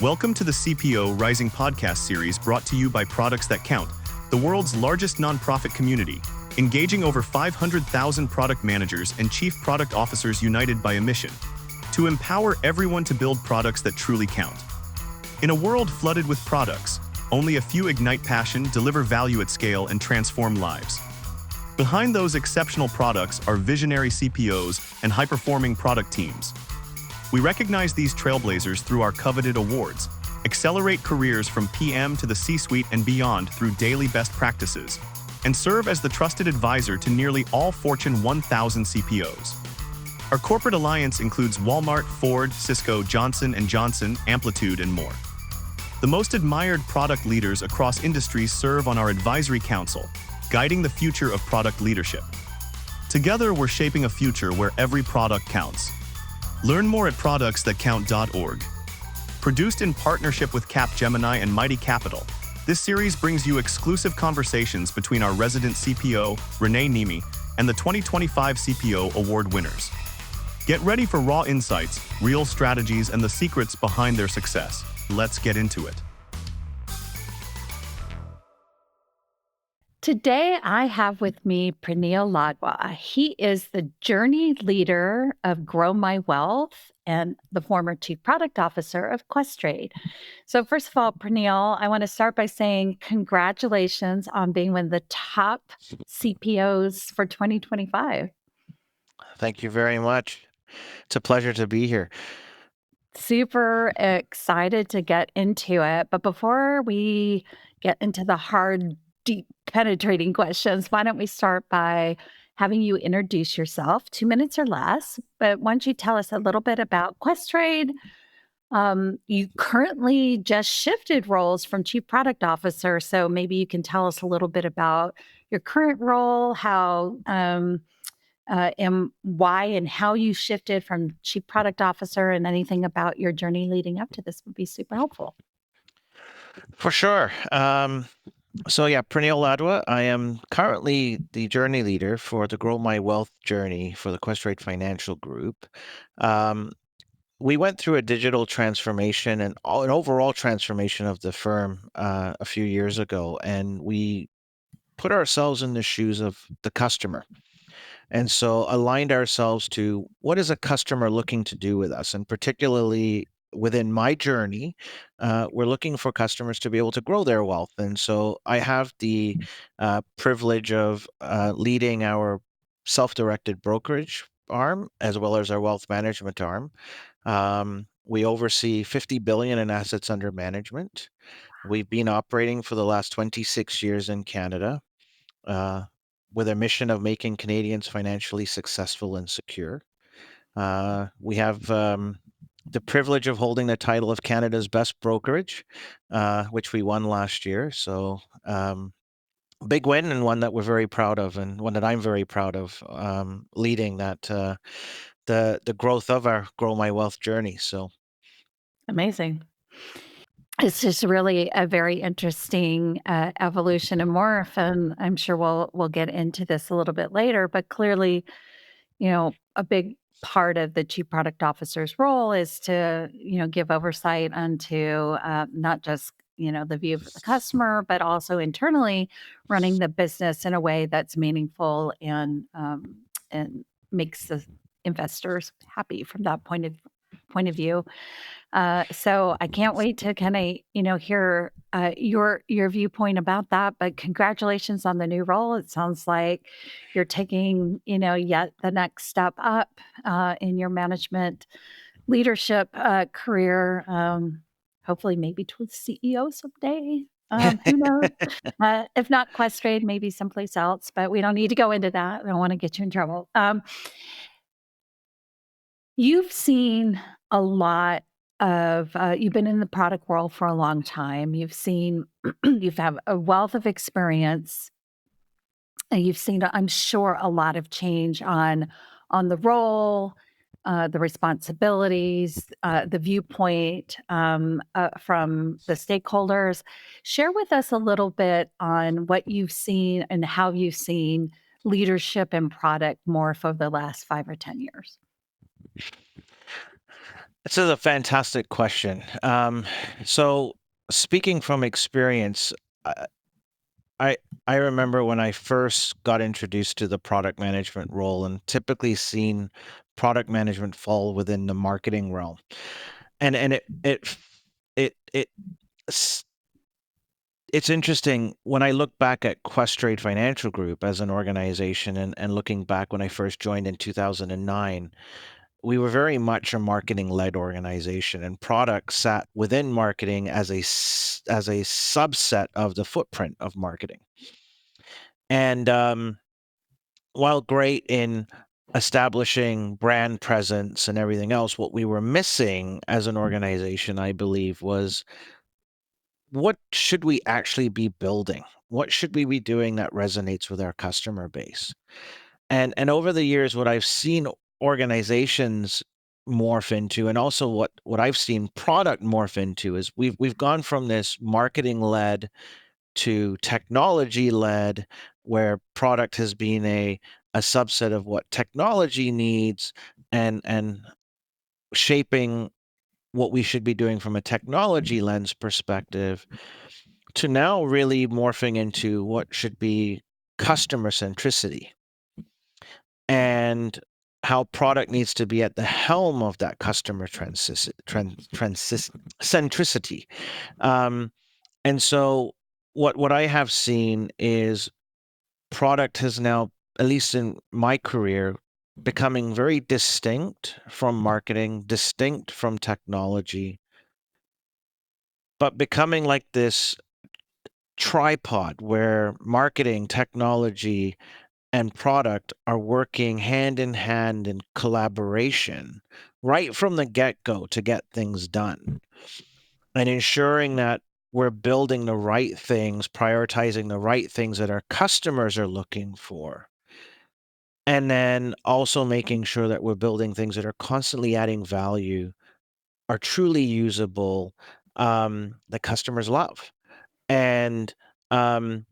Welcome to the CPO Rising podcast series brought to you by Products That Count, the world's largest nonprofit community, engaging over 500,000 product managers and chief product officers united by a mission to empower everyone to build products that truly count. In a world flooded with products, only a few ignite passion, deliver value at scale, and transform lives. Behind those exceptional products are visionary CPOs and high-performing product teams. We recognize these trailblazers through our coveted awards, accelerate careers from PM to the C-suite and beyond through daily best practices, and serve as the trusted advisor to nearly all Fortune 1000 CPOs. Our corporate alliance includes Walmart, Ford, Cisco, Johnson & Johnson, Amplitude, and more. The most admired product leaders across industries serve on our advisory council, guiding the future of product leadership. Together, we're shaping a future where every product counts. Learn more at productsthatcount.org. Produced in partnership with Capgemini and Mighty Capital, this series brings you exclusive conversations between our resident CPO, Renee Niemi, and the 2025 CPO Award winners. Get ready for raw insights, real strategies, and the secrets behind their success. Let's get into it. Today, I have with me Praneil Ladwa. He is the journey leader of Grow My Wealth and the former chief product officer of Questrade. So first of all, Praneil, I want to start by saying congratulations on being one of the top CPOs for 2025. Thank you very much. It's a pleasure to be here. Super excited to get into it. But before we get into the hard, deep, penetrating questions, why don't we start by having you introduce yourself, 2 minutes or less. But why don't you tell us a little bit about Questrade? You currently just shifted roles from chief product officer. So maybe you can tell us a little bit about your current role, how and why and how you shifted from chief product officer, and anything about your journey leading up to this would be super helpful. For sure. Praneil Ladwa, I am currently the journey leader for the Grow My Wealth journey for the Questrade Financial Group. We went through a digital transformation and an overall transformation of the firm a few years ago, and we put ourselves in the shoes of the customer. And so aligned ourselves to what is a customer looking to do with us, and particularly within my journey, we're looking for customers to be able to grow their wealth. And so I have the privilege of leading our self-directed brokerage arm as well as our wealth management arm. We oversee 50 billion in assets under management. We've been operating for the last 26 years in Canada with a mission of making Canadians financially successful and secure. We have the privilege of holding the title of Canada's best brokerage, which we won last year. So big win, and one that we're very proud of, and one that I'm very proud of, leading that the growth of our Grow My Wealth journey. So Amazing. It's just really a very interesting evolution and morph, and I'm sure we'll get into this a little bit later. But clearly, a big part of the chief product officer's role is to give oversight onto not just the view of the customer, but also internally running the business in a way that's meaningful and makes the investors happy from that point of view. So I can't wait to kind of hear your viewpoint about that. But congratulations on the new role. It sounds like you're taking yet the next step up in your management leadership career. Hopefully, maybe to CEO someday. Who knows? If not Questrade, maybe someplace else. But we don't need to go into that. I don't want to get you in trouble. You've seen a lot of, you've been in the product world for a long time. You've had a wealth of experience, and you've seen, I'm sure, a lot of change on the role, the responsibilities, the viewpoint from the stakeholders. Share with us a little bit on what you've seen and how you've seen leadership and product morph over the last 5 or 10 years. This is a fantastic question. So speaking from experience, I I I remember when I first got introduced to the product management role and typically seen product management fall within the marketing realm. And it s- it's interesting when I look back at Questrade Financial Group as an organization and looking back when I first joined in 2009, we were very much a marketing-led organization, and product sat within marketing as as a subset of the footprint of marketing. And while great in establishing brand presence and everything else, what we were missing as an organization, I believe, was what should we actually be building? What should we be doing that resonates with our customer base? And over the years, what I've seen organizations morph into, and also what I've seen product morph into, is we've gone from this marketing led to technology led, where product has been a subset of what technology needs, and shaping what we should be doing from a technology lens perspective, to now really morphing into what should be customer centricity, and how product needs to be at the helm of that customer centricity. Um, and so what I have seen is product has now, at least in my career, becoming very distinct from marketing, distinct from technology, but becoming like this tripod where marketing, technology, and product are working hand in hand in collaboration right from the get-go to get things done, and ensuring that we're building the right things, prioritizing the right things that our customers are looking for, and then also making sure that we're building things that are constantly adding value, are truly usable, that customers love, and um,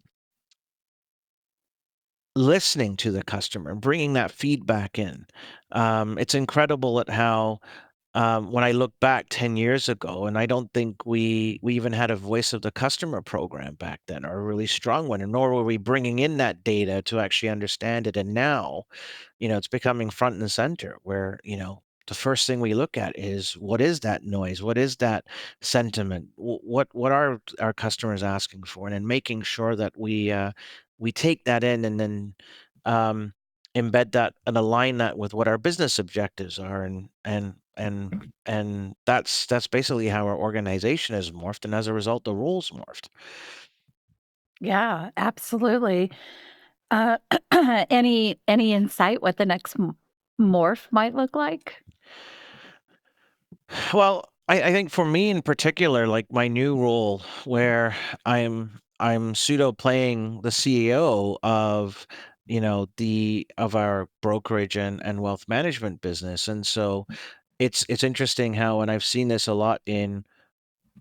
listening to the customer, bringing that feedback in. It's incredible at how, when I look back 10 years ago, and I don't think we even had a voice of the customer program back then, or a really strong one, and nor were we bringing in that data to actually understand it. And now, it's becoming front and center, where, the first thing we look at is, what is that noise? What is that sentiment? What are our customers asking for? And then making sure that we take that in, and then um, embed that and align that with what our business objectives are, and that's basically how our organization has morphed, and as a result, the roles morphed. Yeah, absolutely. Uh, any insight what the next morph might look like? Well, I think for me in particular, like my new role, where I'm pseudo playing the CEO of, the of our brokerage and wealth management business. And so it's interesting how, and I've seen this a lot in,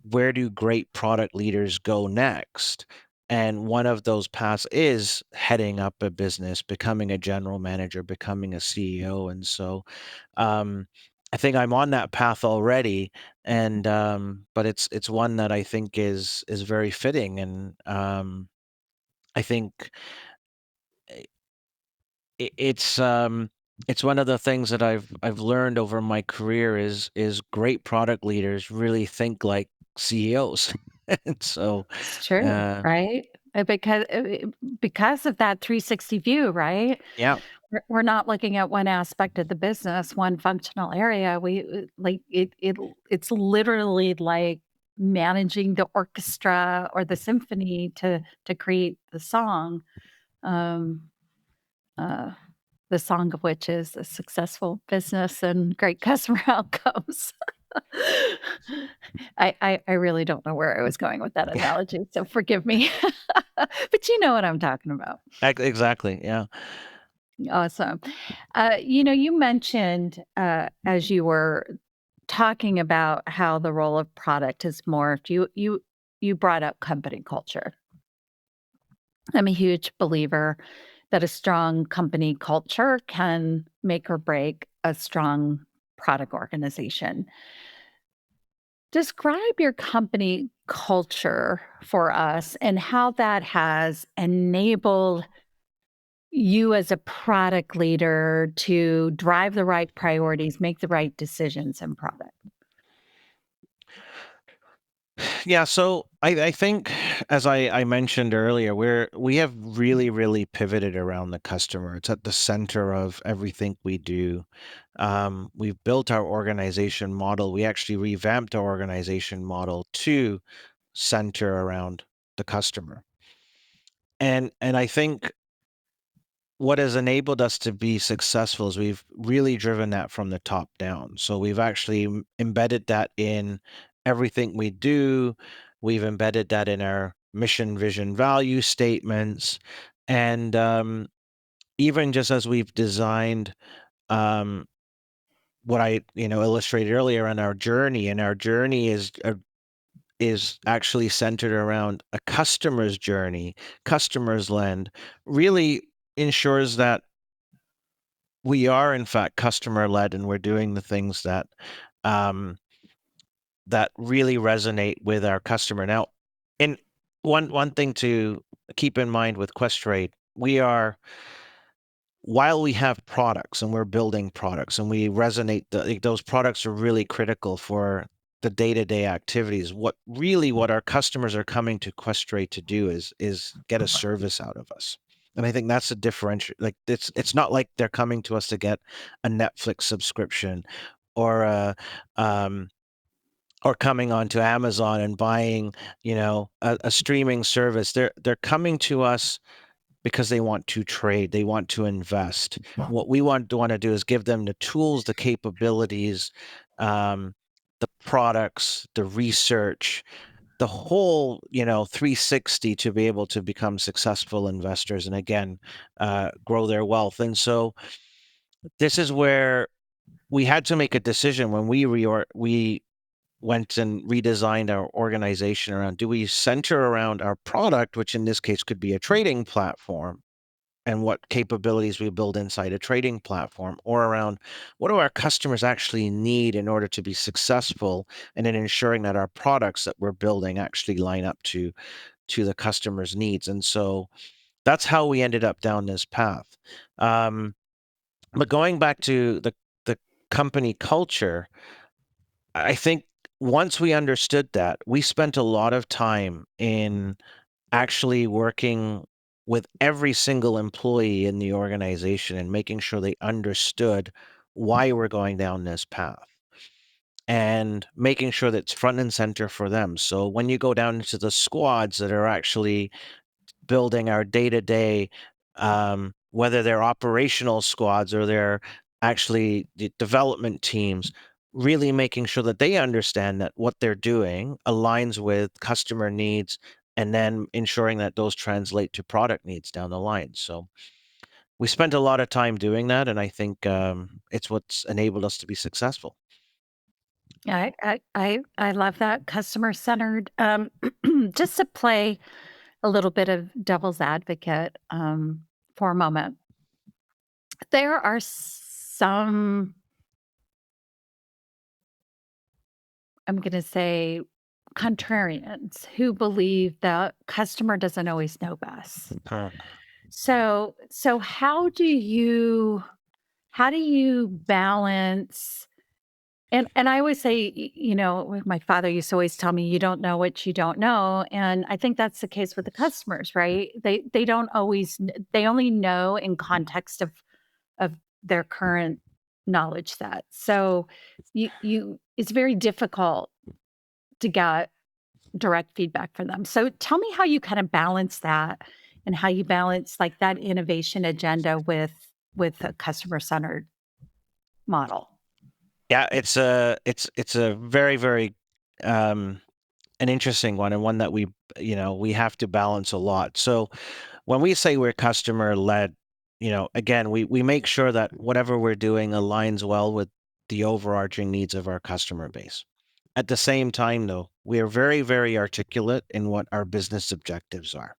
where do great product leaders go next? And one of those paths is heading up a business, becoming a general manager, becoming a CEO. And so um, I think I'm on that path already, and but it's one that I think is very fitting, and I think it's one of the things that I've learned over my career is great product leaders really think like CEOs. And so It's true, uh right? Because of that 360 view, right? yeah, We're not looking at one aspect of the business, one functional area. Like it's literally like managing the orchestra or the symphony to create um, uh, the song of which is a successful business and great customer outcomes. I really don't know where I was going with that analogy, so forgive me. But you know what I'm talking about. exactly, yeah. Awesome. You mentioned, as you were talking about how the role of product has morphed, you brought up company culture. I'm a huge believer that a strong company culture can make or break a strong product organization. Describe your company culture for us and how that has enabled you as a product leader to drive the right priorities, make the right decisions in product. Yeah, so I think, as I mentioned earlier, we have really pivoted around the customer. It's at the center of everything we do. We've built our organization model. We actually revamped our organization model to center around the customer. And I think what has enabled us to be successful is we've really driven that from the top down. So we've actually embedded that in everything we do. We've embedded that in our mission, vision, value statements. And even just as we've designed um, what I illustrated earlier on our journey, and our journey is actually centered around a customer's journey, customer's lens, really ensures that we are in fact customer led, and we're doing the things um, that really resonate with our customer. Now, and one thing to keep in mind with Questrade, while we have products and we're building products and we resonate, those products are really critical for the day-to-day activities. What our customers are coming to Questrade to do is get a service out of us. And I think that's a differential. Like it's not like they're coming to us to get a Netflix subscription or um, or coming onto Amazon and buying, a streaming service. They're coming to us because they want to trade, they want to invest. What we want to do is give them the tools, the capabilities, the products, the research, the whole 360 to be able to become successful investors, and again grow their wealth. And so this is where we had to make a decision when we went and redesigned our organization around, do we center around our product, which in this case could be a trading platform, and what capabilities we build inside a trading platform, or around what do our customers actually need in order to be successful, and in ensuring that our products that we're building actually line up to the customer's needs. And so that's how we ended up down this path. But going back to the company culture, I think once we understood that, we spent a lot of time in actually working with every single employee in the organization and making sure they understood why we're going down this path, and making sure that it's front and center for them. So when you go down into the squads that are actually building our day-to-day, whether they're operational squads or they're actually the development teams, really making sure that they understand that what they're doing aligns with customer needs, and then ensuring that those translate to product needs down the line. So we spent a lot of time doing that, and I think it's what's enabled us to be successful. Yeah, I love that customer centered. Just to play a little bit of devil's advocate for a moment, there are some, I'm going to say, contrarians who believe the customer doesn't always know best. Huh. So how do you balance? And I always say, my father used to always tell me, you don't know what you don't know. And I think that's the case with the customers, right? They don't always they only know in context of their current knowledge set. So you it's very difficult to get direct feedback from them. So tell me how you kind of balance that, and how you balance like that innovation agenda with a customer centered model. Yeah, it's a very um, an interesting one, and one that we have to balance a lot. So when we say we're customer led, again, we make sure that whatever we're doing aligns well with the overarching needs of our customer base. At the same time, though, we are very articulate in what our business objectives are.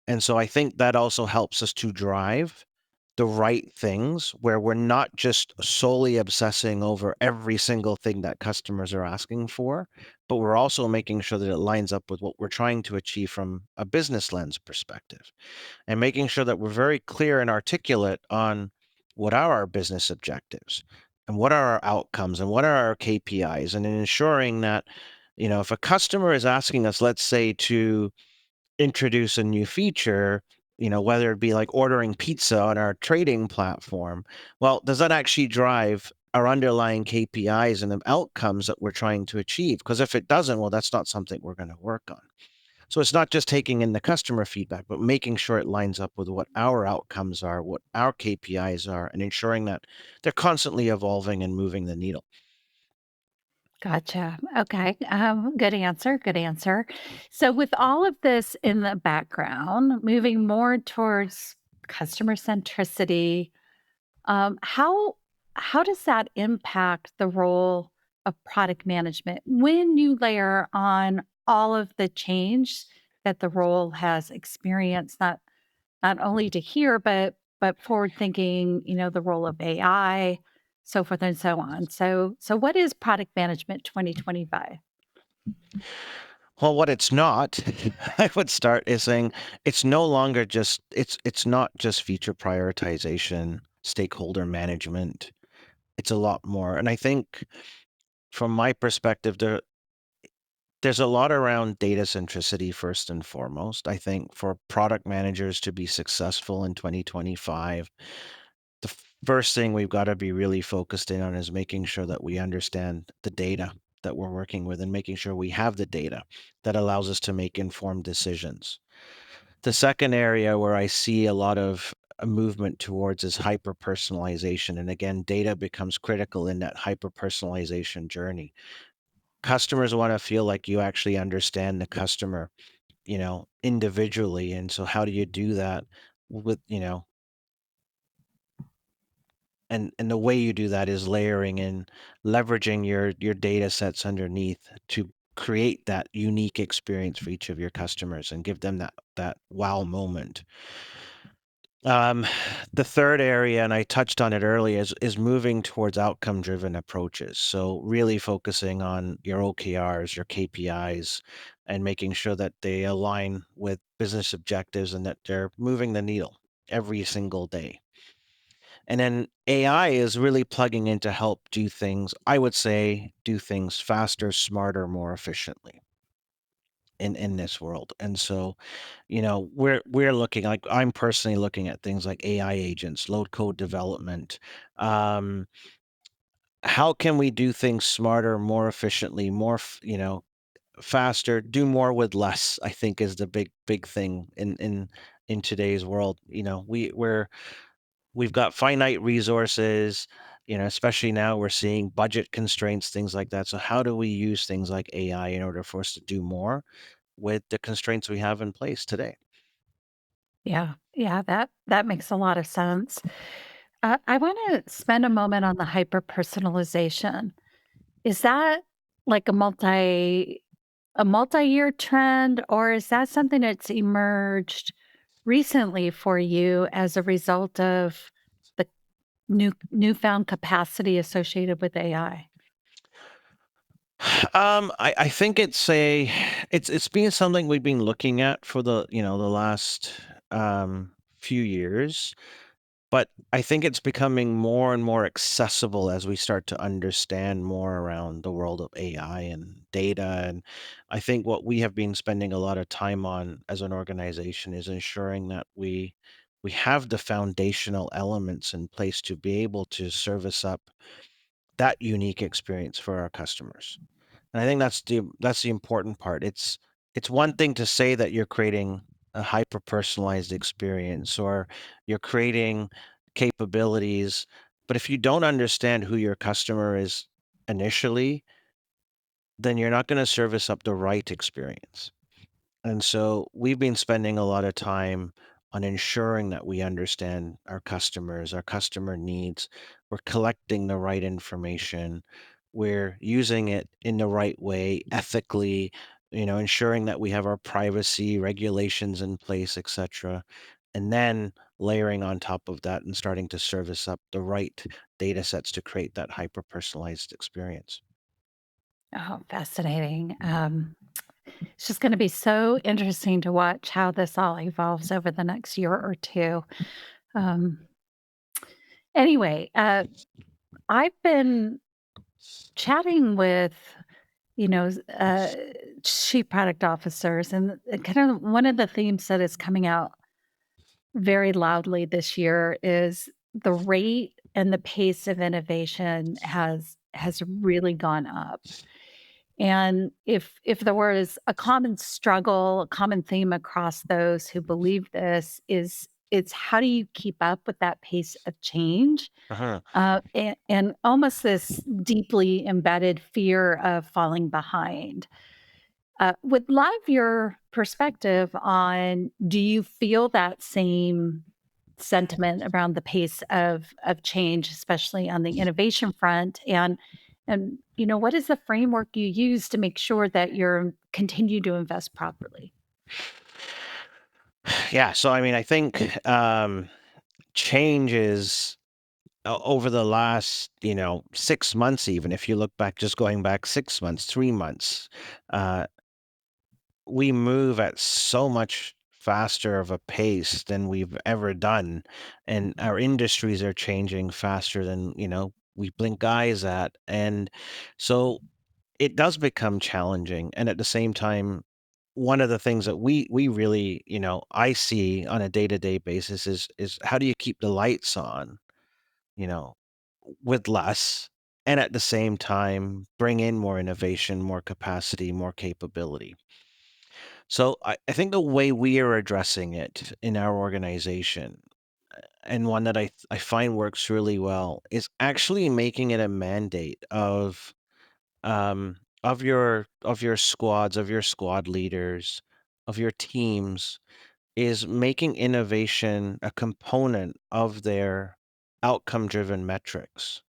And so I think that also helps us to drive the right things, where we're not just solely obsessing over every single thing that customers are asking for, but we're also making sure that it lines up with what we're trying to achieve from a business lens perspective, and making sure that we're very clear and articulate on what are our business objectives and what are our outcomes and what are our KPIs, and in ensuring that, if a customer is asking us, let's say, to introduce a new feature, whether it be like ordering pizza on our trading platform, well, does that actually drive our underlying KPIs and the outcomes that we're trying to achieve? Because if it doesn't, well, that's not something we're going to work on. So it's not just taking in the customer feedback, but making sure it lines up with what our outcomes are, what our KPIs are, and ensuring that they're constantly evolving and moving the needle. Gotcha. Okay. Good answer. Good answer. So, with all of this in the background, moving more towards customer centricity, how does that impact the role of product management when you layer on all of the change that the role has experienced, not only to here, but forward thinking, the role of AI, so forth and so on. So what is product management 2025? Well, what it's not, I would start is saying it's no longer just it's not just feature prioritization, stakeholder management. It's a lot more. And I think from my perspective, there's a lot around data centricity first and foremost. I think for product managers to be successful in 2025, the first thing we've got to be really focused in on is making sure that we understand the data that we're working with and making sure we have the data that allows us to make informed decisions. The second area where I see a lot of a movement towards is hyper personalization. And again, data becomes critical in that hyper personalization journey. Customers want to feel like you actually understand the customer, individually. And so how do you do that with, and the way you do that is layering in, leveraging your data sets underneath to create that unique experience for each of your customers and give them that wow moment. Um, the third area, and I touched on it earlier, is moving towards outcome driven approaches. So really focusing on your OKRs, your KPIs, and making sure that they align with business objectives and that they're moving the needle every single day. And then AI is really plugging in to help do things, I would say, do things faster, smarter, more efficiently in this world. And so, we're looking, like, I'm personally looking at things like AI agents, low code development. Um, how can we do things smarter, more efficiently, faster, do more with less, I think is the big thing in today's world. We've got finite resources, especially now we're seeing budget constraints, things like that. So how do we use things like AI in order for us to do more with the constraints we have in place today? Yeah, yeah, that makes a lot of sense. I want to spend a moment on the hyper personalization. Is that like a multi-year trend, or is that something that's emerged recently for you as a result of the newfound capacity associated with AI? I think it's been something we've been looking at for the last few years. But I think it's becoming more and more accessible as we start to understand more around the world of AI and data. And I think what we have been spending a lot of time on as an organization is ensuring that we have the foundational elements in place to be able to service up that unique experience for our customers. And I think that's the important part. It's one thing to say that you're creating a hyper personalized experience or you're creating capabilities, but if you don't understand who your customer is initially, then you're not going to service up the right experience. And so we've been spending a lot of time on ensuring that we understand our customers, our customer needs. We're collecting the right information. We're using it in the right way, ethically, ensuring that we have our privacy regulations in place, etc. And then layering on top of that and starting to service up the right data sets to create that hyper personalized experience. Oh, fascinating. It's just going to be so interesting to watch how this all evolves over the next year or two. Um, anyway, I've been chatting with, you know, chief product officers, and kind of one of the themes that is coming out very loudly this year is the rate and the pace of innovation has really gone up. And if there was a common struggle, a common theme across those who believe this is it's how do you keep up with that pace of change? Uh-huh. And almost this deeply embedded fear of falling behind. Would love your perspective on, do you feel that same sentiment around the pace of change, especially on the innovation front? And what is the framework you use to make sure that you're continue to invest properly? Yeah, so I mean, I think changes over the last 6 months, even if you look back, just going back 6 months, 3 months, uh, we move at so much faster of a pace than we've ever done, and our industries are changing faster than we blink eyes at. And so it does become challenging. And at the same time, one of the things that we really, I see on a day-to-day basis is how do you keep the lights on, you know, with less, and at the same time bring in more innovation, more capacity, more capability. So I think the way we are addressing it in our organization, and one that I find works really well, is actually making it a mandate of your squads, of your squad leaders, of your teams, is making innovation a component of their outcome driven metrics.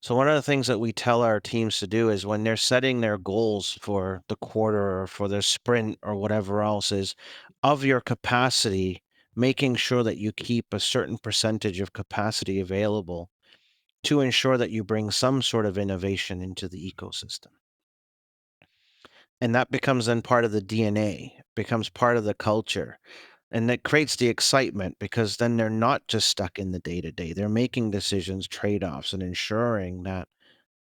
So one of the things that we tell our teams to do is when they're setting their goals for the quarter or for their sprint or whatever else, is of your capacity, making sure that you keep a certain percentage of capacity available to ensure that you bring some sort of innovation into the ecosystem. And that becomes then part of the DNA, becomes part of the culture. And that creates the excitement because then they're not just stuck in the day to day. They're making decisions, trade offs, and ensuring that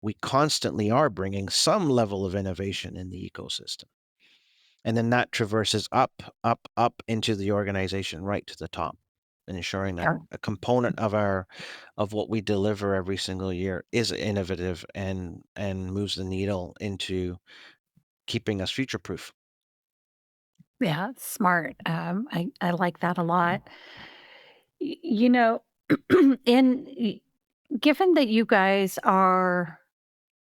we constantly are bringing some level of innovation in the ecosystem. And then that traverses up, up, up into the organization right to the top, and ensuring that Sure. a component of what we deliver every single year is innovative and moves the needle into keeping us future proof. Yeah, smart. I like that a lot. You know, in given that you guys are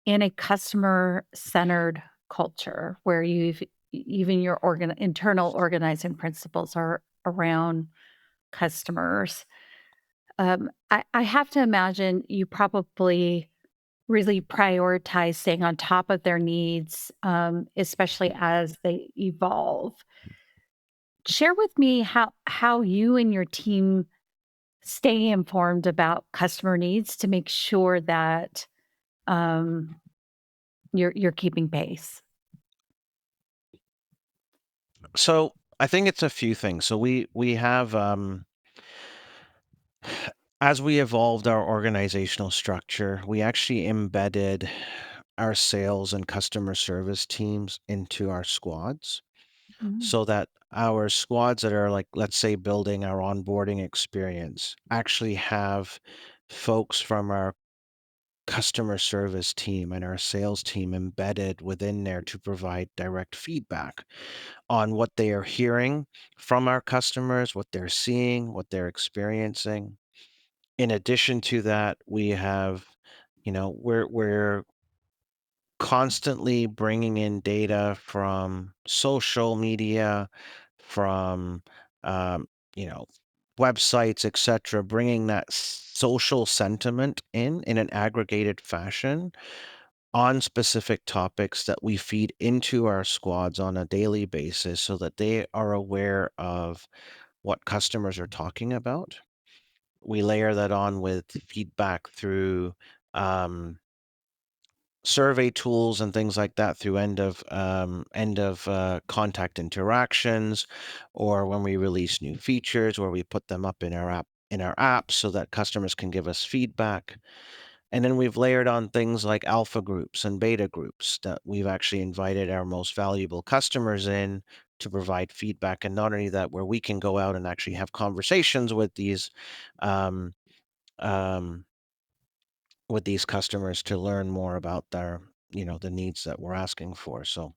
in a customer-centered culture where even your internal organizing principles are around customers, I have to imagine you probably really prioritize staying on top of their needs, especially as they evolve. Share with me how you and your team stay informed about customer needs to make sure that, um, you're keeping pace. So I think it's a few things. So we have as we evolved our organizational structure, we actually embedded our sales and customer service teams into our squads Mm. so that our squads that are, like, let's say, building our onboarding experience actually have folks from our customer service team and our sales team embedded within there to provide direct feedback on what they are hearing from our customers, what they're seeing, what they're experiencing. In addition to that, we have, we're constantly bringing in data from social media, from um, you know, websites, etc., bringing that social sentiment in an aggregated fashion on specific topics that we feed into our squads on a daily basis so that they are aware of what customers are talking about. We layer that on with feedback through um, survey tools and things like that through end of contact interactions, or when we release new features, or we put them up in our app so that customers can give us feedback. And then we've layered on things like alpha groups and beta groups that we've actually invited our most valuable customers in to provide feedback. And not only that, where we can go out and actually have conversations um, um, with these customers to learn more about the needs that we're asking for. So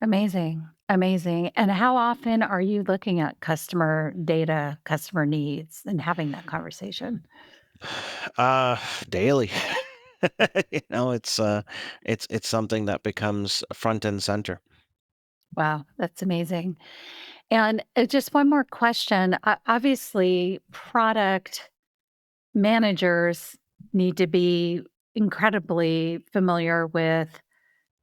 Amazing, amazing. And how often are you looking at customer data, customer needs, and having that conversation? uh daily. It's something that becomes front and center. Wow, that's amazing. And just one more question. Obviously, product managers need to be incredibly familiar with,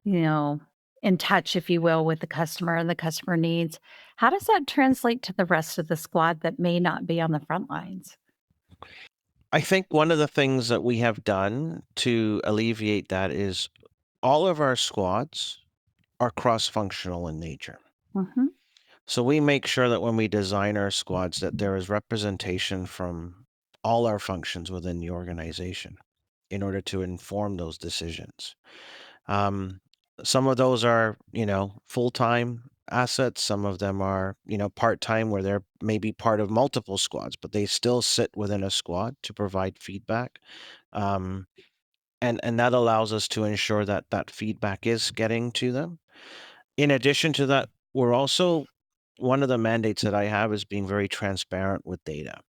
you know, in touch, if you will, with the customer and the customer needs. How does that translate to the rest of the squad that may not be on the front lines? I think one of the things that we have done to alleviate that is all of our squads are cross-functional in nature. Hmm. So we make sure that when we design our squads that there is representation from all our functions within the organization in order to inform those decisions. Um, some of those are, full-time assets. Some of them are, part-time where they're maybe part of multiple squads, but they still sit within a squad to provide feedback. Um, and that allows us to ensure that that feedback is getting to them. In addition to that, we're also one of the mandates that I have is being very transparent with data.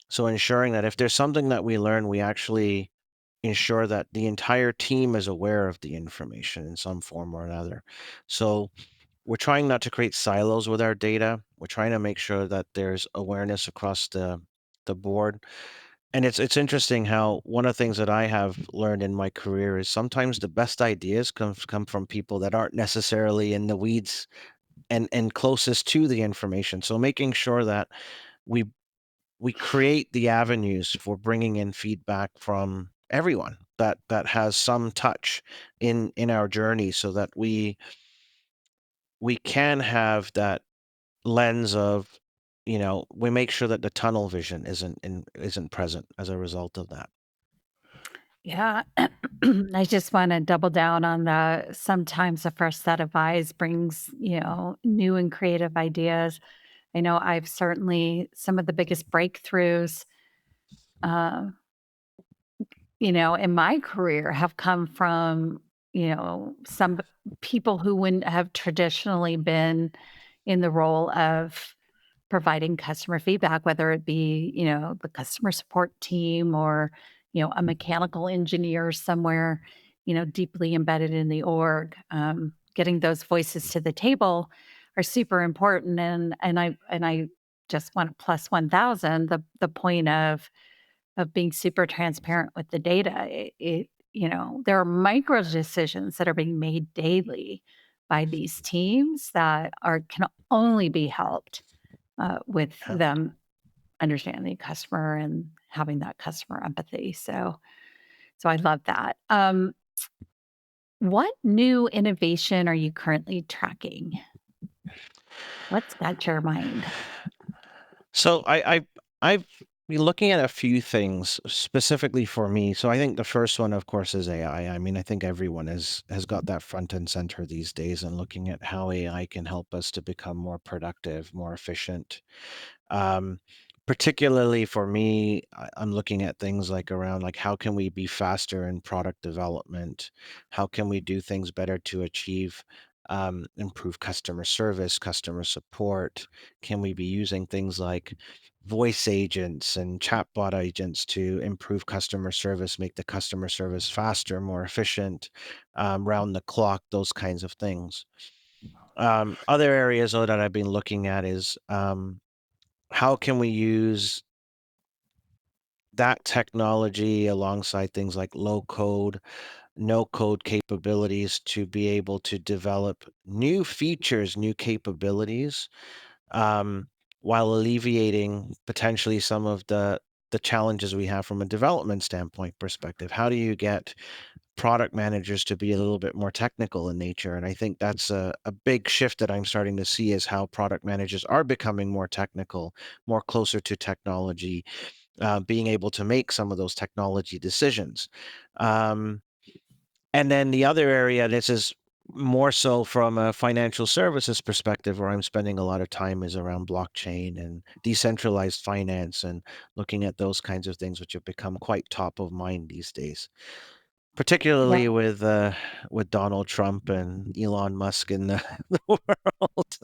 So ensuring that if there's something that we learn, we actually ensure that the entire team is aware of the information in some form or another. So we're trying not to create silos with our data. We're trying to make sure that there's awareness across the board. And it's interesting how one of the things that I have learned in my career is sometimes the best ideas come from people that aren't necessarily in the weeds and closest to the information. So making sure that we we create the avenues for bringing in feedback from everyone that has some touch in our journey so that we can have that lens of we make sure that the tunnel vision isn't present as a result of that. Yeah. I just want to double down on the sometimes a fresh set of eyes brings, new and creative ideas. I know I've certainly some of the biggest breakthroughs, uh, in my career have come from, some people who wouldn't have traditionally been in the role of providing customer feedback, whether it be, the customer support team or, a mechanical engineer somewhere, deeply embedded in the org. Getting those voices to the table are super important. And I just want to plus 1,000 the point of being super transparent with the data. There are micro decisions that are being made daily by these teams that are can only be helped with Yeah. them understanding the customer and having that customer empathy. So I love that. What new innovation are you currently tracking? What's got your mind? So I've been looking at a few things specifically for me. So I think the first one, of course, is AI. I mean, I think everyone has got that front and center these days, and looking at how AI can help us to become more productive, more efficient. Um, Particularly for me, I'm looking at things like around like how can we be faster in product development? How can we do things better to achieve improve customer service, customer support? Can we be using things like voice agents and chatbot agents to improve customer service, make the customer service faster, more efficient, round the clock, those kinds of things. Other areas though that I've been looking at is how can we use that technology alongside things like low code, no code capabilities to be able to develop new features, new capabilities while alleviating potentially some of the challenges we have from a development standpoint perspective. How do you get product managers to be a little bit more technical in nature? And I think that's a big shift that I'm starting to see, is how product managers are becoming more technical, more closer to technology, being able to make some of those technology decisions. And then the other area, this is more so from a financial services perspective, where I'm spending a lot of time, is around blockchain and decentralized finance, and looking at those kinds of things, which have become quite top of mind these days, Yeah. particularly with Donald Trump and Elon Musk in the world.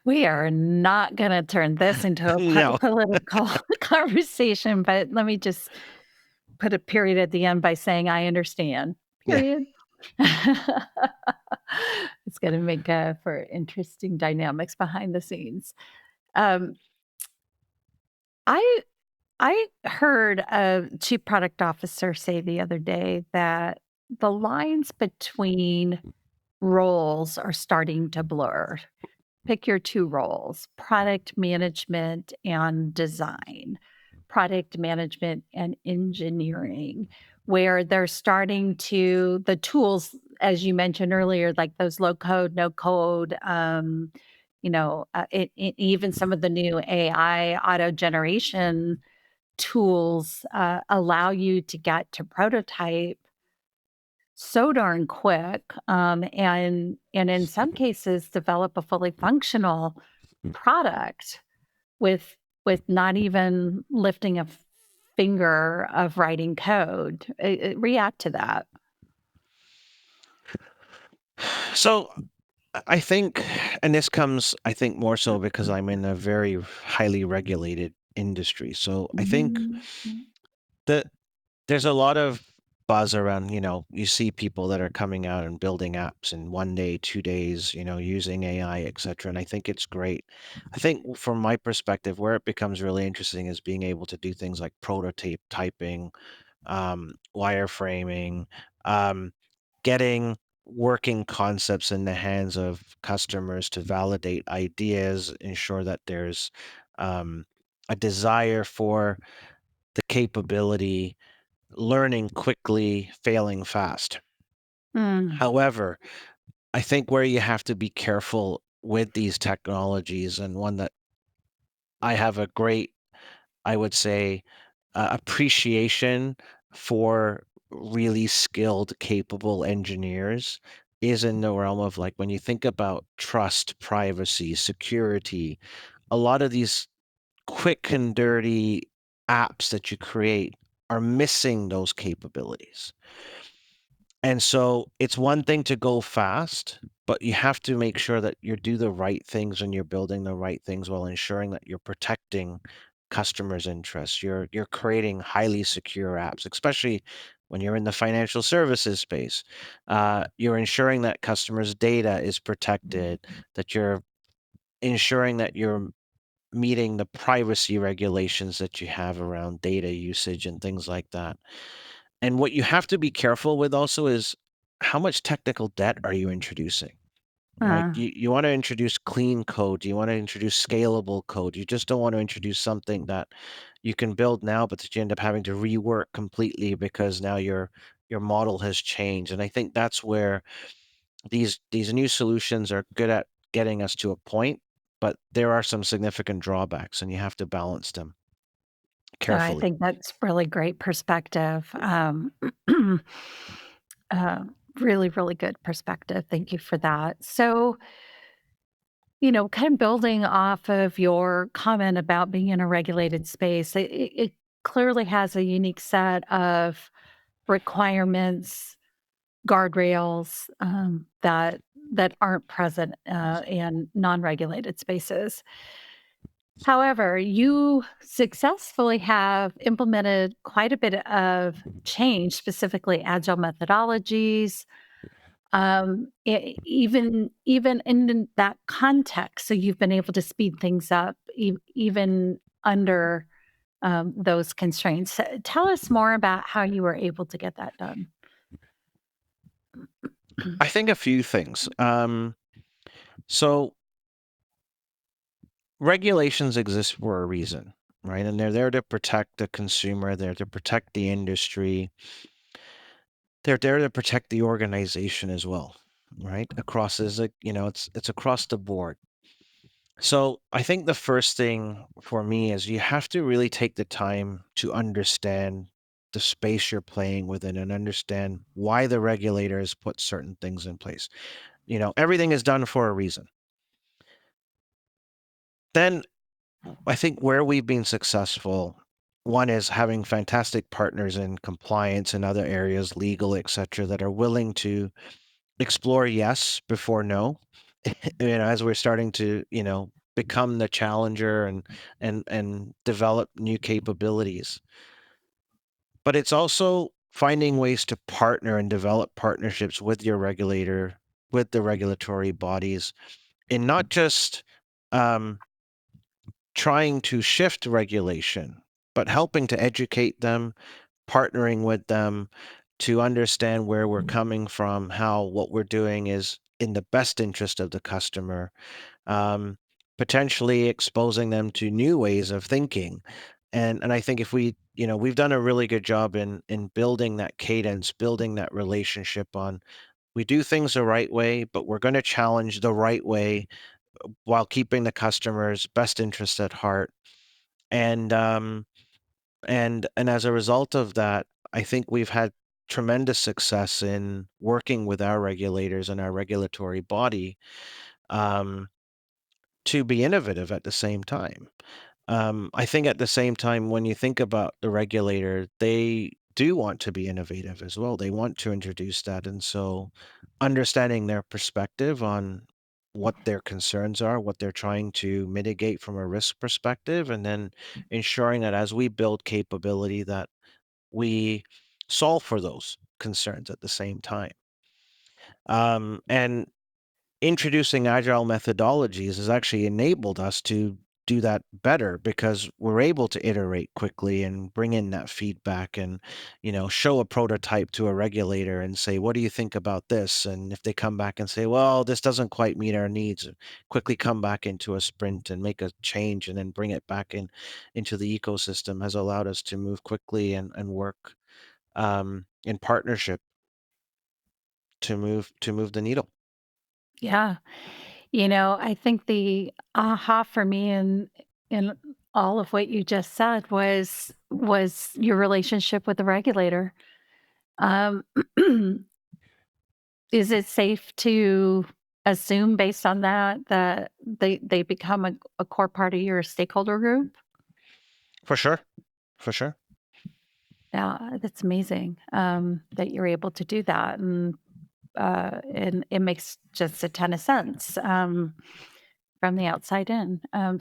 We are not going to turn this into a No. political conversation, but let me just put a period at the end by saying I understand. Yeah. Period. It's going to make for interesting dynamics behind the scenes. Um, I I heard a chief product officer say the other day that the lines between roles are starting to blur. Pick your 2 roles, product management and design, product management and engineering, where they're starting to the tools, as you mentioned earlier, like those low code, no code, even some of the new AI auto generation tools, allow you to get to prototype so darn quick, and in some cases, develop a fully functional product with not even lifting a finger of writing code. React to that. So I think, and this comes, I think, more so because I'm in a very highly regulated industry. So I think Mhm. that there's a lot of buzz around, you see people that are coming out and building apps in 1 day, 2 days, using AI, et cetera. And I think it's great. I think from my perspective, where it becomes really interesting is being able to do things like prototype typing, wireframing, um, getting working concepts in the hands of customers to validate ideas, ensure that there's a desire for the capability, learning quickly, failing fast. Mm, However, I think where you have to be careful with these technologies, and one that I have a great, I would say, appreciation for really skilled, capable engineers, is in the realm of, like, when you think about trust, privacy, security, a lot of these quick and dirty apps that you create are missing those capabilities. And so it's one thing to go fast, but you have to make sure that you do the right things and you're building the right things while ensuring that you're protecting customers' interests. You're creating highly secure apps, especially when you're in the financial services space. You're ensuring that customers' data is protected, that you're ensuring that you're meeting the privacy regulations that you have around data usage and things like that. And what you have to be careful with also is, how much technical debt are you introducing? Like, uh, you want to introduce clean code, you want to introduce scalable code. You just don't want to introduce something that you can build now, but that you end up having to rework completely because now your model has changed. And I think that's where these new solutions are good at getting us to a point, but there are some significant drawbacks, and you have to balance them no, I carefully. think that's really great perspective. Uh, really, really good perspective. Thank you for that. So, kind of building off of your comment about being in a regulated space, it clearly has a unique set of requirements, guardrails, that aren't present in non-regulated spaces. However, you successfully have implemented quite a bit of change, specifically agile methodologies, even in that context. So you've been able to speed things up, even under those constraints. Tell us more about how you were able to get that done. I think a few things. So regulations exist for a reason, right? And they're there to protect the consumer, they're to protect the industry, they're there to protect the organization as well, right? Across is it's across the board. So I think the first thing for me is you have to really take the time to understand the space you're playing within and understand why the regulators put certain things in place. Everything is done for a reason. Then I think where we've been successful, one is having fantastic partners in compliance and other areas, legal, et cetera, that are willing to explore yes before no. As we're starting to, become the challenger and develop new capabilities. But it's also finding ways to partner and develop partnerships with your regulator, with the regulatory bodies, and not just um, trying to shift regulation, but helping to educate them, partnering with them to understand where we're coming from, how what we're doing is in the best interest of the customer, um, potentially exposing them to new ways of thinking. And I think if we've done a really good job in building that cadence, building that relationship on we do things the right way, but we're going to challenge the right way while keeping the customer's best interest at heart. And as a result of that, I think we've had tremendous success in working with our regulators and our regulatory body, um, to be innovative at the same time. I think at the same time, when you think about the regulator, they do want to be innovative as well. They want to introduce that. And so understanding their perspective on what their concerns are, what they're trying to mitigate from a risk perspective, and then ensuring that as we build capability that we solve for those concerns at the same time. And introducing agile methodologies has actually enabled us to do that better because we're able to iterate quickly and bring in that feedback and show a prototype to a regulator and say, what do you think about this? And if they come back and say, well, this doesn't quite meet our needs, quickly come back into a sprint and make a change and then bring it back into the ecosystem has allowed us to move quickly and work in partnership to move the needle. Yeah. I think the aha for me in all of what you just said was your relationship with the regulator. Um, is it safe to assume based on that they become a core part of your stakeholder group? For sure. For sure. Yeah, that's amazing, that you're able to do that, and it makes just a ton of sense, from the outside in.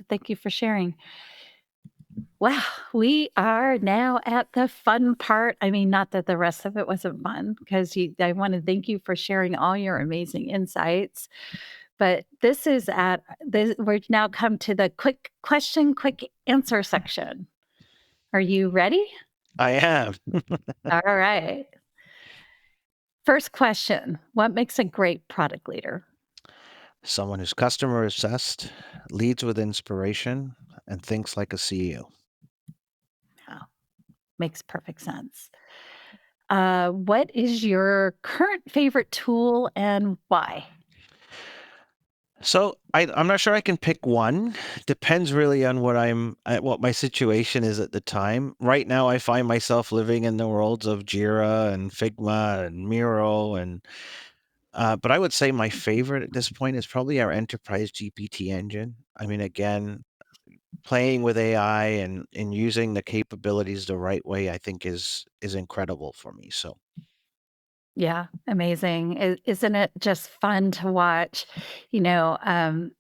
Thank you for sharing. Wow, we are now at the fun part. I mean, not that the rest of it wasn't fun, because I want to thank you for sharing all your amazing insights. But we've now come to the quick question, quick answer section. Are you ready? I am. All right. First question: what makes a great product leader? Someone who's customer obsessed, leads with inspiration, and thinks like a CEO. Oh, makes perfect sense. What is your current favorite tool and why? So I'm not sure I can pick one. Depends really on what my situation is at the time. Right now, I find myself living in the worlds of Jira and Figma and Miro, but I would say my favorite at this point is probably our enterprise GPT engine. I mean, again, playing with AI and using the capabilities the right way, I think is incredible for me. So Yeah, amazing. Isn't it just fun to watch? You know, um,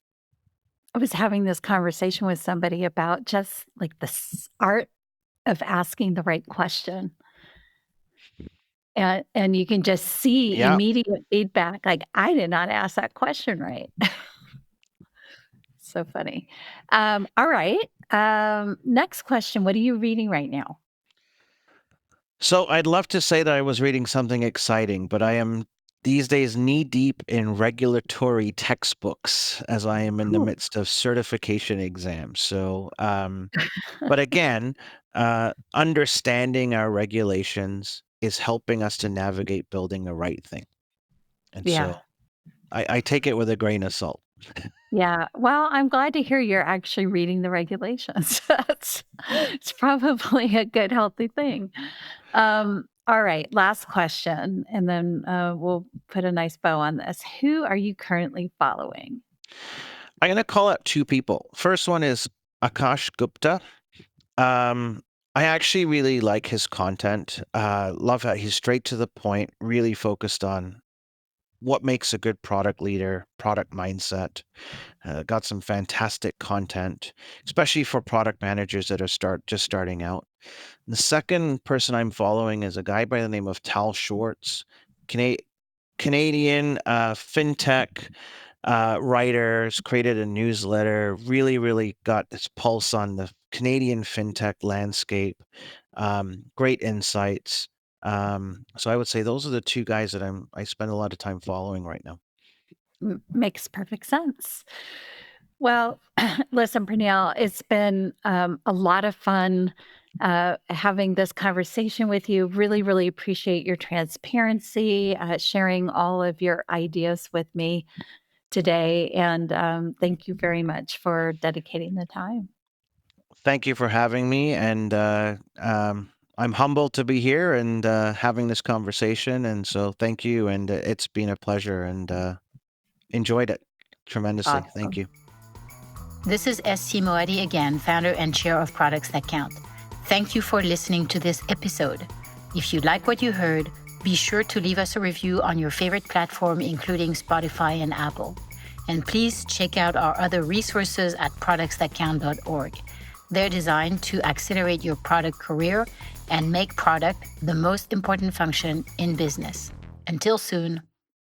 I was having this conversation with somebody about just like the art of asking the right question. And you can just see yeah, immediate feedback. Like, I did not ask that question right. So funny. All right. Next question. What are you reading right now? so I'd love to say that I was reading something exciting, but I am these days knee deep in regulatory textbooks as I am in the midst of certification exams. So, but again, understanding our regulations is helping us to navigate building the right thing. And Yeah. so I take it with a grain of salt. Yeah. Well, I'm glad to hear you're actually reading the regulations. It's probably a good, healthy thing. All right. Last question, and then we'll put a nice bow on this. Who are you currently following? I'm going to call out two people. First one is Akash Gupta. I actually really like his content. Love how he's straight to the point, really focused on what makes a good product leader, product mindset. Got some fantastic content, especially for product managers that are just starting out. The second person I'm following is a guy by the name of Tal Schwartz, Canadian fintech writers, created a newsletter, really got his pulse on the Canadian fintech landscape. Great insights. So I would say those are the two guys that I spend a lot of time following right now. Makes perfect sense. Well, listen, Praneil, it's been a lot of fun having this conversation with you. Really appreciate your transparency, sharing all of your ideas with me today. And thank you very much for dedicating the time. Thank you for having me, and I'm humbled to be here and having this conversation. And so, thank you, and it's been a pleasure, and enjoyed it tremendously. Thank Awesome. you. This is ST Moadi again, founder and chair of Products That Count. Thank you for listening to this episode. If you like what you heard, be sure to leave us a review on your favorite platform, including Spotify and Apple. And please check out our other resources at productsthatcount.org. They're designed to accelerate your product career and make product the most important function in business. Until soon.